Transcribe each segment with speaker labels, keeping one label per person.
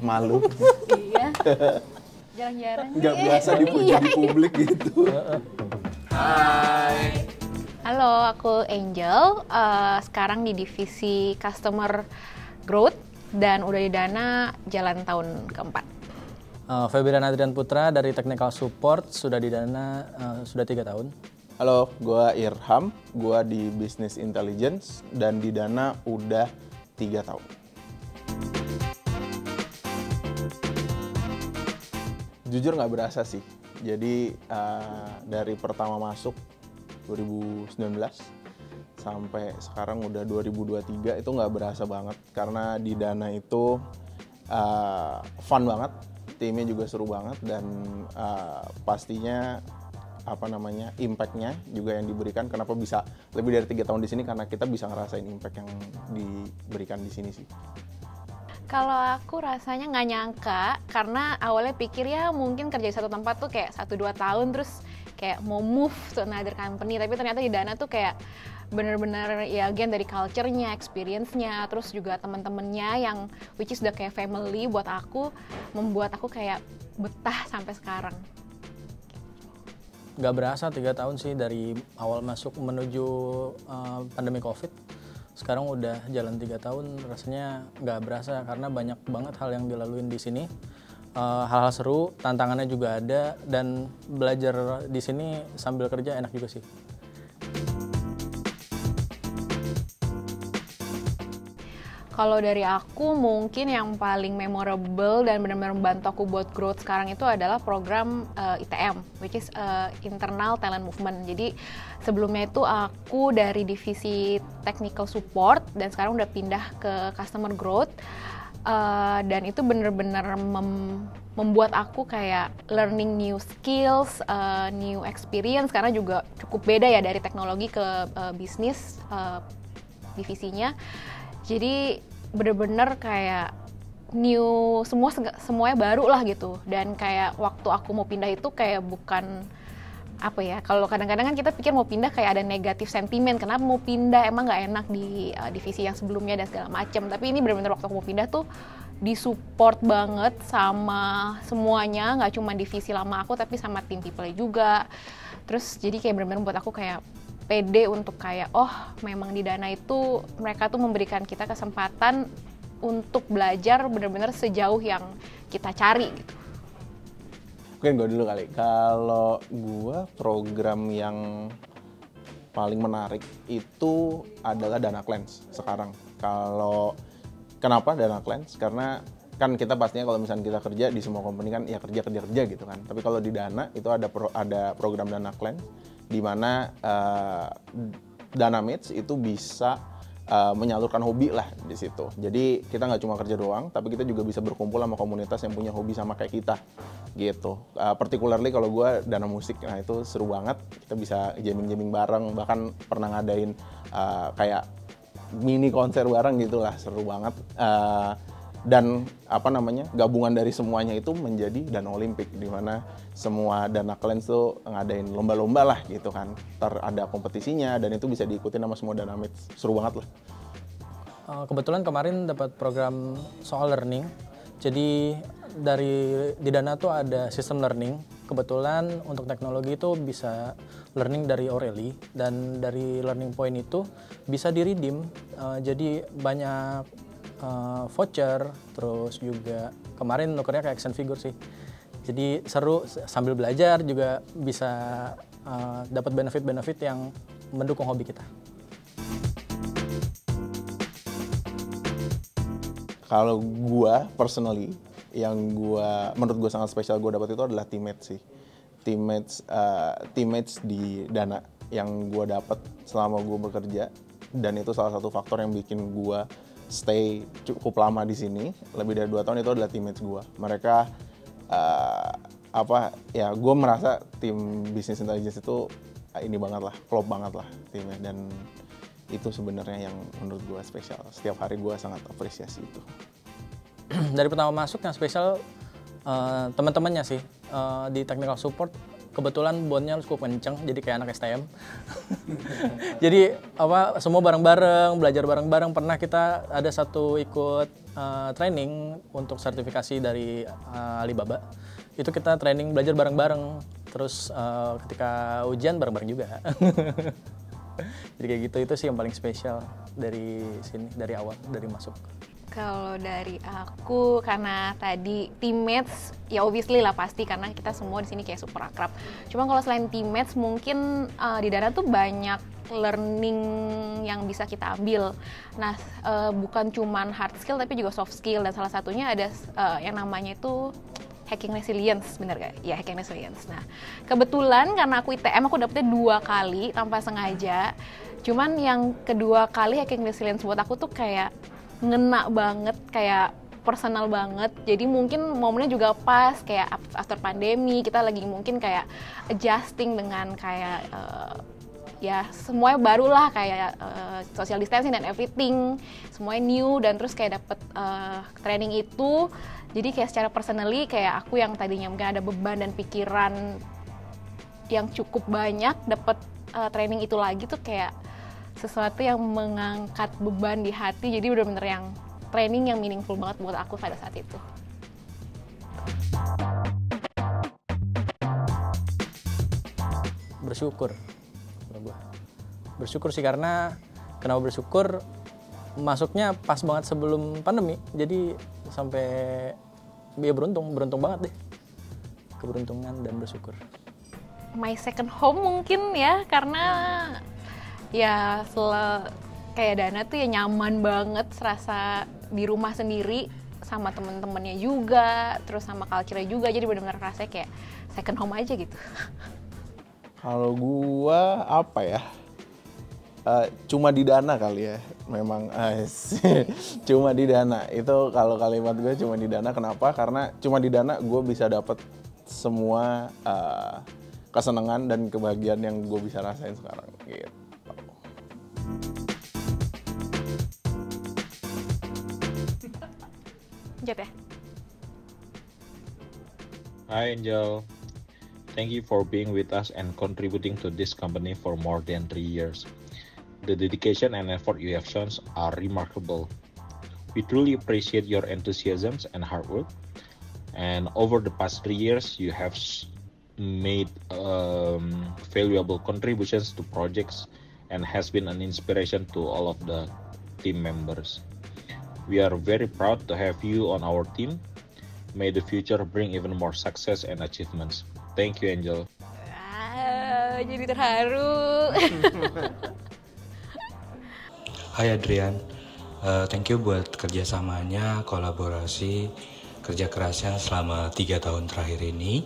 Speaker 1: malu.
Speaker 2: Iya. Jarang-jarang.
Speaker 1: Nggak biasa dipuji di publik gitu.
Speaker 3: Hai.
Speaker 2: Halo, aku Angel. Sekarang di divisi Customer Growth dan udah di Dana jalan tahun keempat.
Speaker 4: Febrian Adrian Putra dari Technical Support, sudah di Dana sudah 3 tahun.
Speaker 1: Halo, gua Irham, gua di Business Intelligence dan di Dana udah 3 tahun. Jujur nggak berasa sih. Jadi dari pertama masuk 2019 sampai sekarang udah 2023 itu nggak berasa banget karena di Dana itu fun banget, timnya juga seru banget dan pastinya impact-nya juga yang diberikan. Kenapa bisa lebih dari 3 tahun di sini, karena kita bisa ngerasain impact yang diberikan di sini sih.
Speaker 2: Kalau aku rasanya nggak nyangka, karena awalnya pikir ya mungkin kerja di satu tempat tuh kayak 1-2 tahun terus kayak mau move to another company, tapi ternyata di Dana tuh kayak bener-bener ya again dari culture-nya, experience-nya, terus juga teman-temannya yang which is udah kayak family buat aku, membuat aku kayak betah sampai sekarang.
Speaker 4: Nggak berasa 3 tahun sih dari awal masuk menuju pandemi COVID. Sekarang udah jalan 3 tahun, rasanya nggak berasa karena banyak banget hal yang dilaluin di sini. Hal-hal seru, tantangannya juga ada, dan belajar di sini sambil kerja enak juga sih.
Speaker 2: Kalau dari aku mungkin yang paling memorable dan benar-benar membantu aku buat growth sekarang itu adalah program ITM, which is Internal Talent Movement. Jadi sebelumnya itu aku dari divisi Technical Support dan sekarang udah pindah ke Customer Growth. Dan itu benar-benar membuat aku kayak learning new skills, new experience, karena juga cukup beda ya dari teknologi ke bisnis divisinya. Jadi bener-bener kayak new, semuanya baru lah gitu. Dan kayak waktu aku mau pindah itu kayak bukan apa ya, kalau kadang-kadang kan kita pikir mau pindah kayak ada negatif sentimen, kenapa mau pindah, emang nggak enak di divisi yang sebelumnya dan segala macam. Tapi ini bener-bener waktu aku mau pindah tuh disupport banget sama semuanya, nggak cuma divisi lama aku tapi sama tim people juga. Terus jadi kayak bener-bener buat aku kayak pede untuk kayak oh memang di Dana itu mereka tuh memberikan kita kesempatan untuk belajar bener-bener sejauh yang kita cari gitu.
Speaker 1: Mungkin gue dulu kali. Kalau gue program yang paling menarik itu adalah Dana Cleanse sekarang. Kenapa Dana Cleanse? Karena kan kita pastinya kalau misalnya kita kerja di semua company kan ya kerja gitu kan. Tapi kalau di Dana itu ada program Dana Cleanse di mana Dana Mates itu bisa menyalurkan hobi lah di situ. Jadi kita nggak cuma kerja doang, tapi kita juga bisa berkumpul sama komunitas yang punya hobi sama kayak kita, gitu. Particularly kalau gue Dana Musik, nah itu seru banget. Kita bisa jamming bareng, bahkan pernah ngadain kayak mini konser bareng gitulah, seru banget. Dan gabungan dari semuanya itu menjadi Dana Olimpik, di mana semua Dana Cleanse tuh ngadain lomba-lomba lah gitu kan. Ada kompetisinya dan itu bisa diikutin sama semua Dana Mates. Seru banget lah.
Speaker 4: Kebetulan kemarin dapat program soal learning. Jadi di Dana tuh ada sistem learning. Kebetulan untuk teknologi itu bisa learning dari O'Reilly, dan dari learning point itu bisa di-redeem. Jadi banyak voucher, terus juga kemarin nukernya kayak action figure sih. Jadi seru, sambil belajar juga bisa dapat benefit-benefit yang mendukung hobi kita.
Speaker 1: Kalau gua personally, yang menurut gua sangat spesial gua dapat itu adalah teammates sih. Teammates di Dana yang gua dapat selama gua bekerja, dan itu salah satu faktor yang bikin gua stay cukup lama di sini, lebih dari 2 tahun, itu adalah teammates gue. Mereka gue merasa tim Business Intelligence itu ini banget lah, klop banget lah timnya, dan itu sebenarnya yang menurut gue spesial. Setiap hari gue sangat apresiasi itu.
Speaker 4: Dari pertama masuk yang spesial teman-temannya sih. Di Technical Support kebetulan bondnya cukup kenceng, jadi kayak anak STM. Jadi semua bareng-bareng, belajar bareng-bareng. Pernah kita ada satu ikut training untuk sertifikasi dari Alibaba. Itu kita training belajar bareng-bareng. Terus ketika ujian bareng-bareng juga. Jadi kayak gitu, itu sih yang paling spesial dari sini, dari awal, dari masuk.
Speaker 2: Kalau dari aku, karena tadi teammates, ya obviously lah pasti, karena kita semua di sini kayak super akrab. Cuma kalau selain teammates, mungkin di Dana tuh banyak learning yang bisa kita ambil. Nah, bukan cuman hard skill, tapi juga soft skill. Dan salah satunya ada yang namanya itu hacking resilience, bener gak? Ya, hacking resilience. Nah, kebetulan karena aku ITM, aku dapetnya 2 kali tanpa sengaja. Cuman yang kedua kali hacking resilience buat aku tuh kayak ngena banget, kayak personal banget. Jadi mungkin momennya juga pas kayak after pandemi, kita lagi mungkin kayak adjusting dengan kayak ya semuanya baru lah, kayak social distancing dan everything, semuanya new, dan terus kayak dapet training itu. Jadi kayak secara personally kayak aku yang tadinya mungkin ada beban dan pikiran yang cukup banyak, dapet training itu lagi tuh kayak sesuatu yang mengangkat beban di hati. Jadi bener-bener yang training yang meaningful banget buat aku pada saat itu.
Speaker 4: Bersyukur, bersyukur sih, karena kenapa bersyukur, masuknya pas banget sebelum pandemi, jadi sampai ya beruntung banget deh, keberuntungan dan bersyukur.
Speaker 2: My second home mungkin ya, karena ya kayak Dana tuh ya nyaman banget, serasa di rumah sendiri sama temen-temennya juga, terus sama culture-nya juga, jadi benar-benar rasanya kayak second home aja gitu.
Speaker 1: Kalau gua apa ya? Cuma di Dana kali ya, memang cuma di Dana. Itu kalau kalimat gue cuma di Dana, kenapa? Karena cuma di Dana gue bisa dapat semua kesenangan dan kebahagiaan yang gue bisa rasain sekarang gitu.
Speaker 2: Jat ya?
Speaker 3: Hi Angel, thank you for being with us and contributing to this company for more than 3 years. The dedication and effort you have shown are remarkable. We truly appreciate your enthusiasm and hard work. And over the past 3 years, you have made valuable contributions to projects and has been an inspiration to all of the team members. We are very proud to have you on our team. May the future bring even more success and achievements. Thank you, Angel.
Speaker 2: Jadi terharu.
Speaker 5: Hai Adrian, thank you buat kerjasamanya, kolaborasi, kerja kerasnya selama 3 tahun terakhir ini.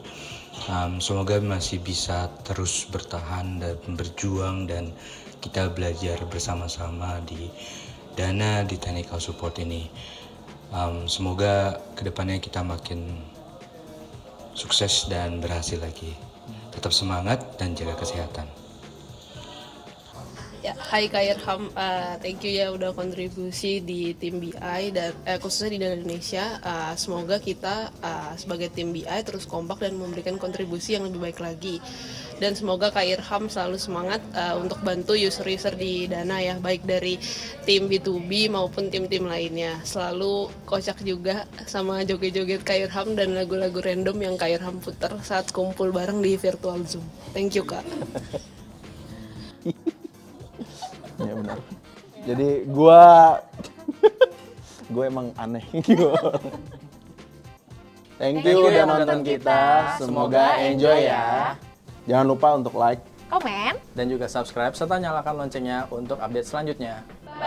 Speaker 5: Semoga masih bisa terus bertahan dan berjuang, dan kita belajar bersama-sama di Dana, di technical support ini. Semoga kedepannya kita makin sukses dan berhasil lagi. Tetap semangat dan jaga kesehatan.
Speaker 6: Ya, hai Kak Irham, thank you ya udah kontribusi di tim BI dan khususnya di Dana Indonesia. Semoga kita sebagai tim BI terus kompak dan memberikan kontribusi yang lebih baik lagi. Dan semoga Kak Irham selalu semangat untuk bantu user-user di Dana ya, baik dari tim B2B maupun tim-tim lainnya. Selalu kocak juga sama joget-joget Kak Irham dan lagu-lagu random yang Kak Irham puter saat kumpul bareng di virtual Zoom. Thank you Kak.
Speaker 1: Ya benar. Jadi gue emang aneh. Thank you udah nonton kita. Semoga enjoy ya. Jangan lupa untuk like,
Speaker 2: Komen.
Speaker 4: Dan juga subscribe serta nyalakan loncengnya untuk update selanjutnya.
Speaker 1: Bye.